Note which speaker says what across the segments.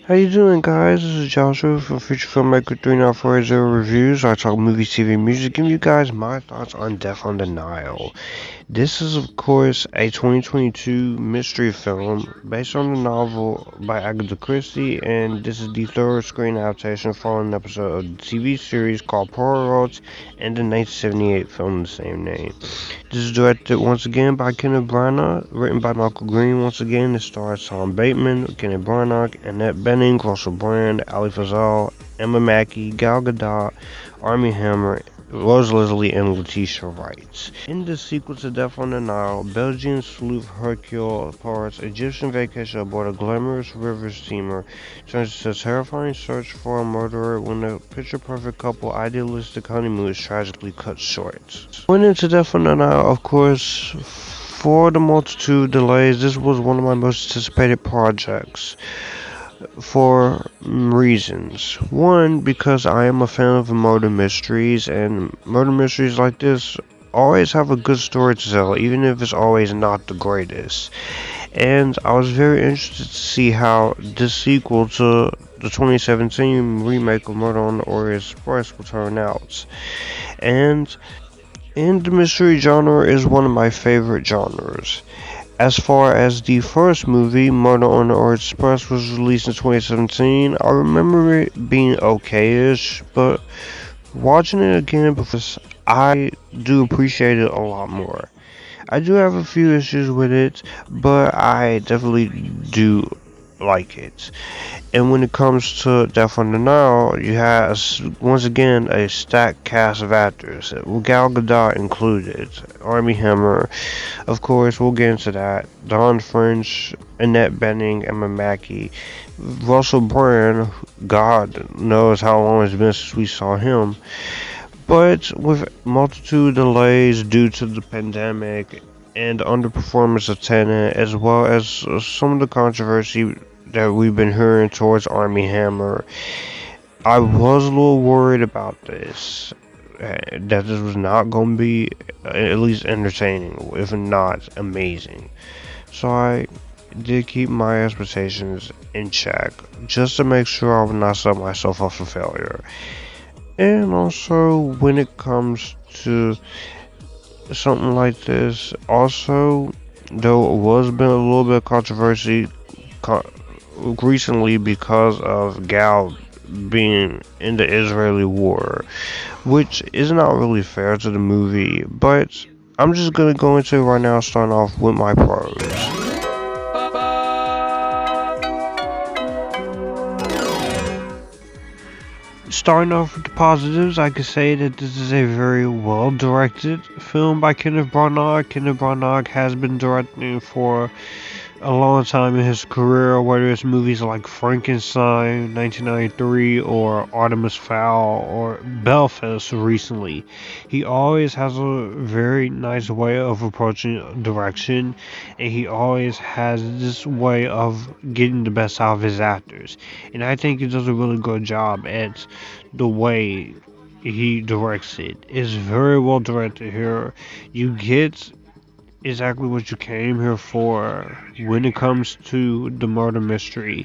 Speaker 1: How you doing, guys? This is Joshua from Future Filmmaker 3940 Reviews. I talk movies, TV, music, giving you guys my thoughts on Death on the Nile. This is, of course, a 2022 mystery film based on the novel by Agatha Christie, and this is the third screen adaptation following an episode of the TV series called Poirot and the 1978 film of the same name. This is directed once again by Kenneth Branagh, written by Michael Green once again. It stars Tom Bateman, Kenneth Branagh, Annette Bening, Russell Brand, Ali Fazal, Emma Mackey, Gal Gadot, Armie Hammer, Rose Leslie, and Letitia Wright. In the sequel to Death on the Nile, Belgian sleuth Hercule Poirot's Egyptian vacation aboard a glamorous river steamer turns into a terrifying search for a murderer when the picture-perfect couple idealistic honeymoon is tragically cut short. Going into Death on the Nile, of course, for the multitude of delays, this was one of my most anticipated projects for reasons. One, because I am a fan of murder mysteries, and murder mysteries like this always have a good story to tell, even if it's always not the greatest. And I was very interested to see how this sequel to the 2017 remake of Murder on the Orient Express will turn out. And the mystery genre is one of my favorite genres. As far as the first movie, Murder on the Orient Express, was released in 2017, I remember it being okay-ish, but watching it again because I do appreciate it a lot more. I do have a few issues with it, but I definitely do like it. And when it comes to Death on the Nile, you have once again a stacked cast of actors, with Gal Gadot included, Armie Hammer, of course, we'll get into that, Don French, Annette Bening, Emma Mackey, Russell Brand, God knows how long it's been since we saw him. But with multitude delays due to the pandemic and underperformance of Tenet, as well as some of the controversy that we've been hearing towards Armie Hammer, I was a little worried about this. That this was not going to be at least entertaining, if not amazing. So I did keep my expectations in check, just to make sure I would not set myself up for failure. And also, when it comes to something like this, also, there was been a little bit of controversy recently because of Gal being in the Israeli war, which is not really fair to the movie, but I'm just gonna go into it right now, starting off with my pros. Starting off with the positives, I could say that this is a very well directed film by Kenneth Branagh. Kenneth Branagh has been directing for a long time in his career, whether it's movies like Frankenstein, 1993, or Artemis Fowl, or Belfast recently. He always has a very nice way of approaching direction, and he always has this way of getting the best out of his actors. And I think he does a really good job at the way he directs it. It's very well directed here. You get exactly what you came here for when it comes to the murder mystery.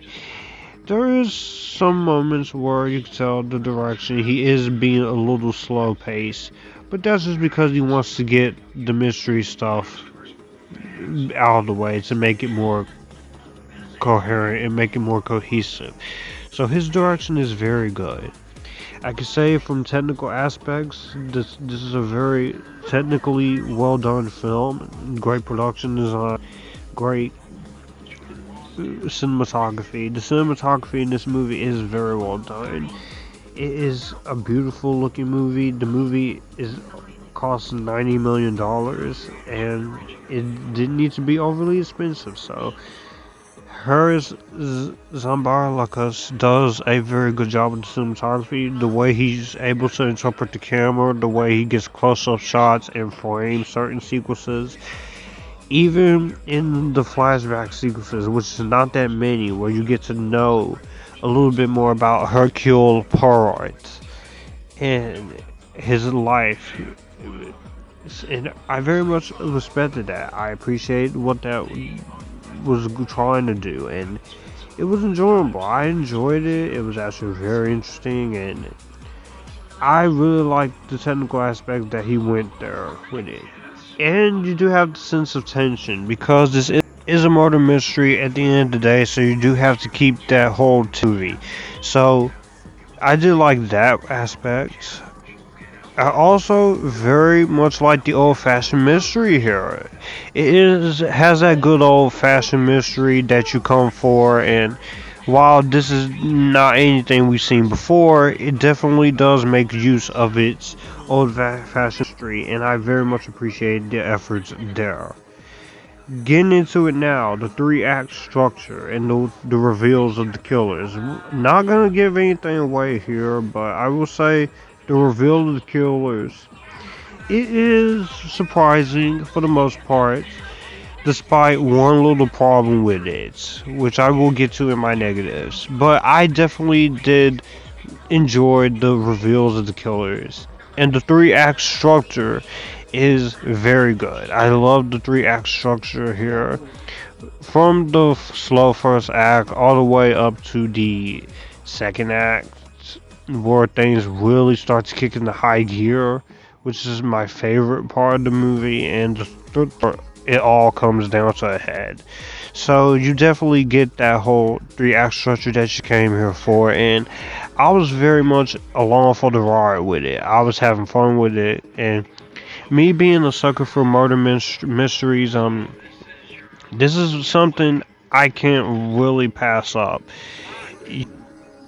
Speaker 1: There is some moments where you can tell the direction he is being a little slow paced, but that's just because he wants to get the mystery stuff out of the way to make it more coherent and make it more cohesive. So his direction is very good. I can say from technical aspects, this is a very technically well done film. Great production design, great cinematography. The cinematography in this movie is very well done. It is a beautiful looking movie. The movie is cost $90 million, and it didn't need to be overly expensive. So Harris Zambarlakas does a very good job with the cinematography. The way he's able to interpret the camera, the way he gets close-up shots and frames certain sequences, even in the flashback sequences, which is not that many, where you get to know a little bit more about Hercule Poirot and his life. And I very much respected that. I appreciate what that was trying to do, and it was enjoyable. I enjoyed it. It was actually very interesting, and I really liked the technical aspects that he went there with it. And you do have the sense of tension because this is a murder mystery at the end of the day, so you do have to keep that whole movie. So I did like that aspect. I also very much like the old-fashioned mystery here. Has that good old-fashioned mystery that you come for, and while this is not anything we've seen before, it definitely does make use of its old-fashioned mystery, and I very much appreciate the efforts there. Getting into it now, the three-act structure and the reveals of the killers. Not gonna give anything away here, but I will say the reveal of the killers, it is surprising for the most part, despite one little problem with it, which I will get to in my negatives. But I definitely did enjoy the reveals of the killers. And the three-act structure is very good. I love the three-act structure here. From the slow first act all the way up to the second act, where things really start to kick into high gear, which is my favorite part of the movie, and the third part, it all comes down to a head. So you definitely get that whole three-act structure that you came here for, and I was very much along for the ride with it. I was having fun with it, and me being a sucker for murder mysteries, this is something I can't really pass up. You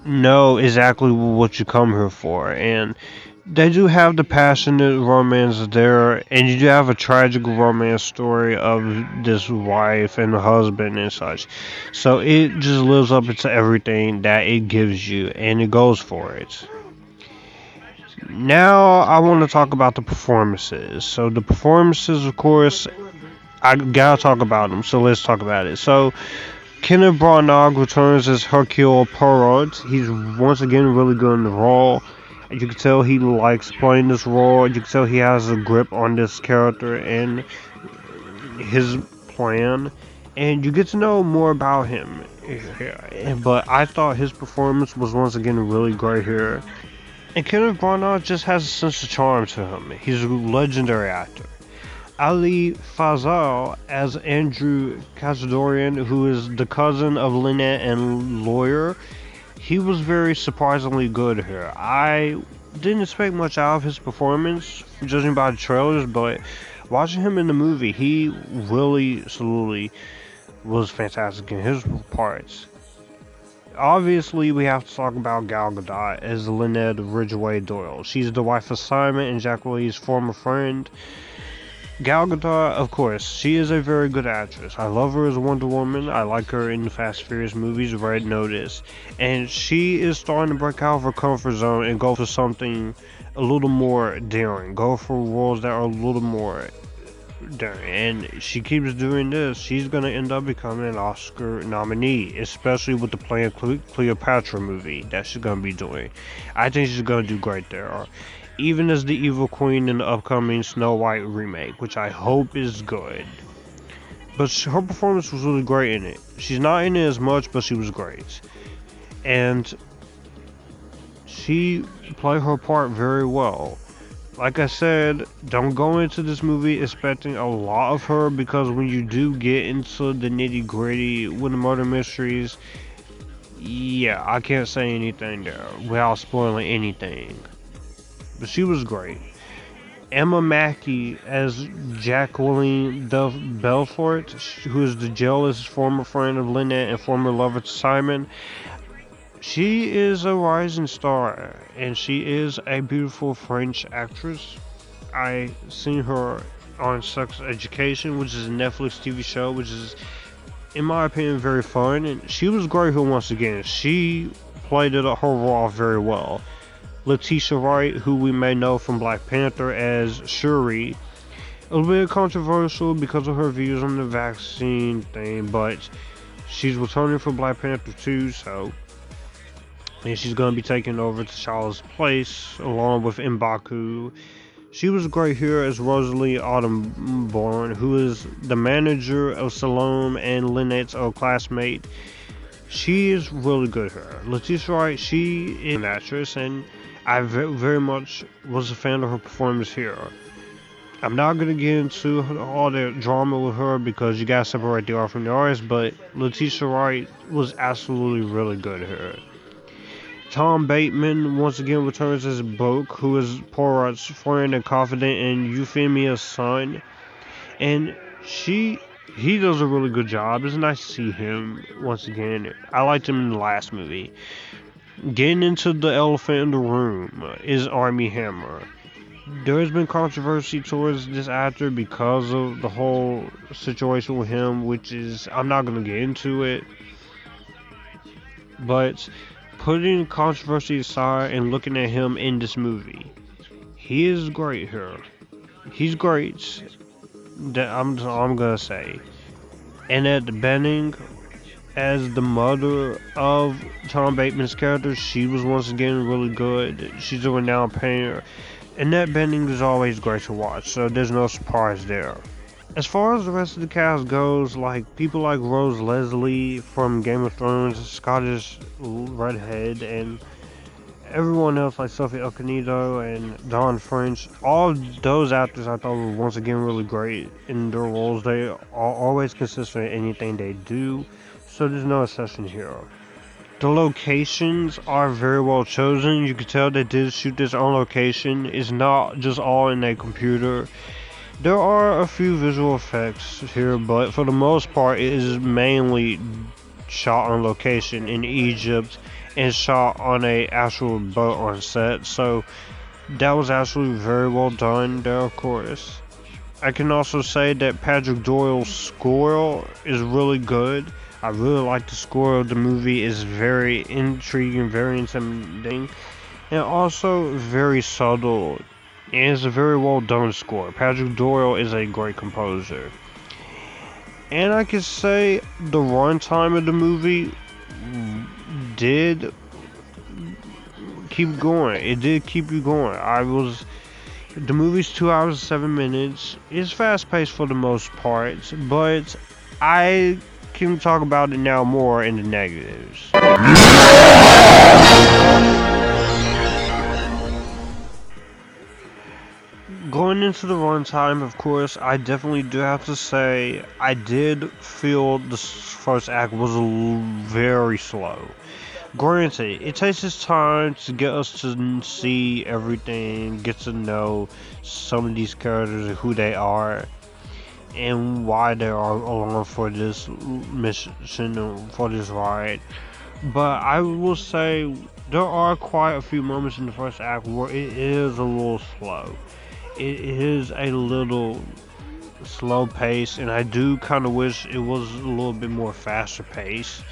Speaker 1: know exactly what you come here for, and they do have the passionate romance there, and you do have a tragic romance story of this wife and husband and such. So it just lives up to everything that it gives you, and it goes for it. Now I want to talk about the performances. So the performances, of course, I gotta talk about them. So let's talk about it. So Kenneth Branagh returns as Hercule Poirot. He's once again really good in the role. You can tell he likes playing this role. You can tell he has a grip on this character and his plan. And you get to know more about him. But I thought his performance was once again really great here. And Kenneth Branagh just has a sense of charm to him. He's a legendary actor. Ali Fazal as Andrew Kazadorian, who is the cousin of Lynette and lawyer. He was very surprisingly good here. I didn't expect much out of his performance, judging by the trailers, but watching him in the movie, he really, absolutely was fantastic in his parts. Obviously, we have to talk about Gal Gadot as Lynette Ridgway Doyle. She's the wife of Simon and Jacqueline's former friend. Gal Gadot, of course, she is a very good actress. I love her as Wonder Woman. I like her in the Fast and Furious movies, Red Notice. And she is starting to break out of her comfort zone and go for something a little more daring. Go for roles that are a little more daring. And she keeps doing this. She's going to end up becoming an Oscar nominee, especially with the Playing Cleopatra movie that she's going to be doing. I think she's going to do great there. Even as the evil queen in the upcoming Snow White remake, which I hope is good. But her performance was really great in it. She's not in it as much, but she was great. And she played her part very well. Like I said, don't go into this movie expecting a lot of her, because when you do get into the nitty gritty with the murder mysteries, yeah, I can't say anything there without spoiling anything. But she was great. Emma Mackey as Jacqueline Belfort, who is the jealous former friend of Lynette and former lover to Simon. She is a rising star, and she is a beautiful French actress. I seen her on Sex Education, which is a Netflix TV show, which is, in my opinion, very fun. And she was great here once again. She played her role very well. Letitia Wright, who we may know from Black Panther as Shuri. A little bit controversial because of her views on the vaccine thing, but she's returning for Black Panther 2, and she's going to be taking over T'Challa's place along with M'Baku. She was great here as Rosalie Autumnborn, who is the manager of Salome and Lynette's old classmate. she is really good here. Letitia Wright, she is an actress, and I very much was a fan of her performance here. I'm not gonna get into all the drama with her because you gotta separate the art from the artist, but Letitia Wright was absolutely really good here. Tom Bateman once again returns as Boke, who is Poirot's friend and confidant and Euphemia's son, and he does a really good job. It's nice to see him once again. I liked him in the last movie. Getting into the elephant in the room is Armie Hammer. There has been controversy towards this actor because of the whole situation with him, which is, I'm not going to get into it, but putting controversy aside and looking at him in this movie, he is great here. He's great. That I'm gonna say. Annette Bening as the mother of Tom Bateman's character, she was once again really good. She's a renowned painter. Annette Bening is always great to watch, so there's no surprise there. As far as the rest of the cast goes, like people like Rose Leslie from Game of Thrones, Scottish redhead, and everyone else like Sophie Okonedo and Dawn French, all those actors I thought were once again really great in their roles. They are always consistent in anything they do, so there's no exception here. The locations are very well chosen. You can tell they did shoot this on location. It's not just all in a computer. There are a few visual effects here, but for the most part, it is mainly shot on location in Egypt and shot on a actual boat on set. So that was actually very well done there, of course. I can also say that Patrick Doyle's score is really good. I really like the score of the movie. It's very intriguing, very intimidating, and also very subtle. And it's a very well done score. Patrick Doyle is a great composer. And I can say the runtime of the movie did keep going. It did keep you going. The movie's 2 hours and 7 minutes. It's fast paced for the most part, but I can talk about it now more in the negatives. Going into the runtime, of course, I definitely do have to say I did feel the first act was very slow. Granted, it takes its time to get us to see everything, get to know some of these characters and who they are, and why they are along for this mission and for this ride. But I will say there are quite a few moments in the first act where it is a little slow. It is a little slow pace, and I do kind of wish it was a little bit more faster paced.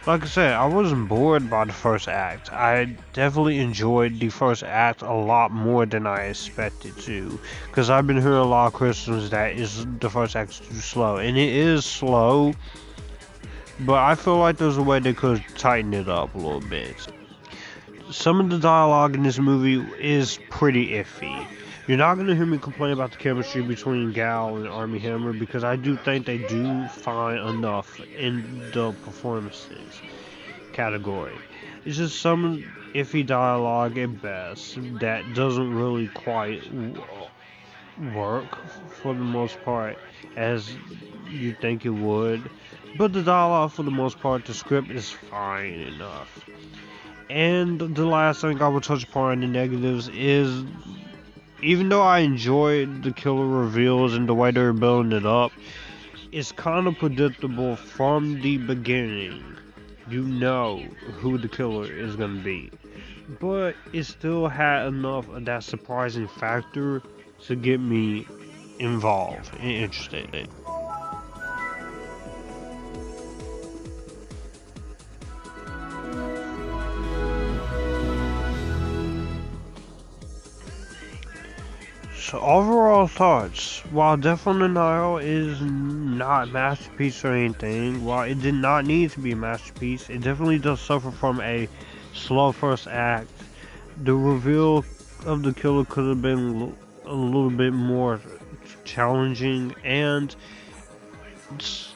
Speaker 1: Like I said, I wasn't bored by the first act. I definitely enjoyed the first act a lot more than I expected to, because I've been hearing a lot of criticisms that the first act is too slow, and it is slow, but I feel like there's a way they could tighten it up a little bit. Some of the dialogue in this movie is pretty iffy. You're not going to hear me complain about the chemistry between Gal and Armie Hammer because I do think they do fine enough in the performances category. It's just some iffy dialogue at best that doesn't really quite work for the most part as you think it would. But the dialogue for the most part, the script is fine enough. And the last thing I will touch upon in the negatives is, even though I enjoyed the killer reveals and the way they're building it up, it's kind of predictable from the beginning. You know who the killer is going to be. But it still had enough of that surprising factor to get me involved and interested. So overall thoughts, while Death on the Nile is not a masterpiece or anything, while it did not need to be a masterpiece, it definitely does suffer from a slow first act. The reveal of the killer could have been a little bit more challenging, and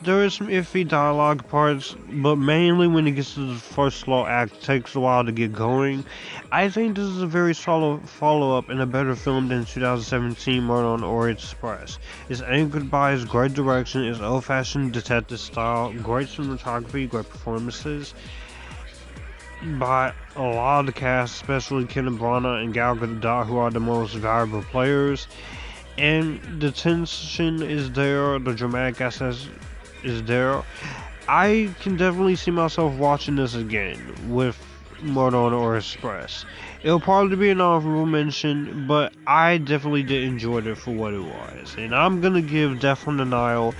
Speaker 1: There is some iffy dialogue parts, but mainly when it gets to the first slow act, it takes a while to get going. I think this is a very solid follow-up and a better film than 2017 Murder on Orient Express. It's anchored by its great direction, its old-fashioned detective style, great cinematography, great performances by a lot of the cast, especially Kenneth Branagh and Gadot, who are the most valuable players. And the tension is there, the dramatic aspect is there. I can definitely see myself watching this again with Murder on Orient Express. It'll probably be an honorable mention, but I definitely did enjoy it for what it was. And I'm gonna give Death on the Nile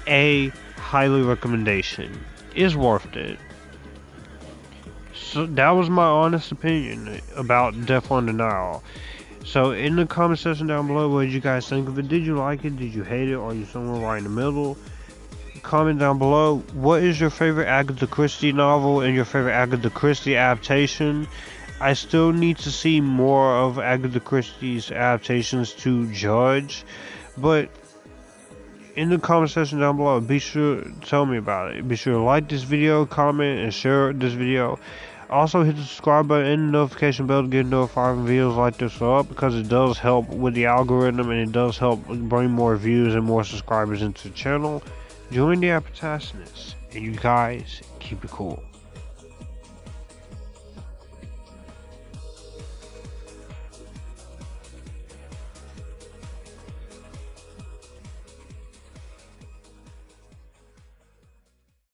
Speaker 1: a highly recommendation. It's worth it. So that was my honest opinion about Death on the Nile. So in the comment section down below, what did you guys think of it? Did you like it? Did you hate it? Or are you somewhere right in the middle? Comment down below. What is your favorite Agatha Christie novel and your favorite Agatha Christie adaptation? I still need to see more of Agatha Christie's adaptations to judge, but in the comment section down below, be sure to tell me about it. Be sure to like this video, comment, and share this video. Also hit the subscribe button and the notification bell to get notified when videos like this are up, because it does help with the algorithm and it does help bring more views and more subscribers into the channel. Join the Epictasticness, and you guys keep it cool.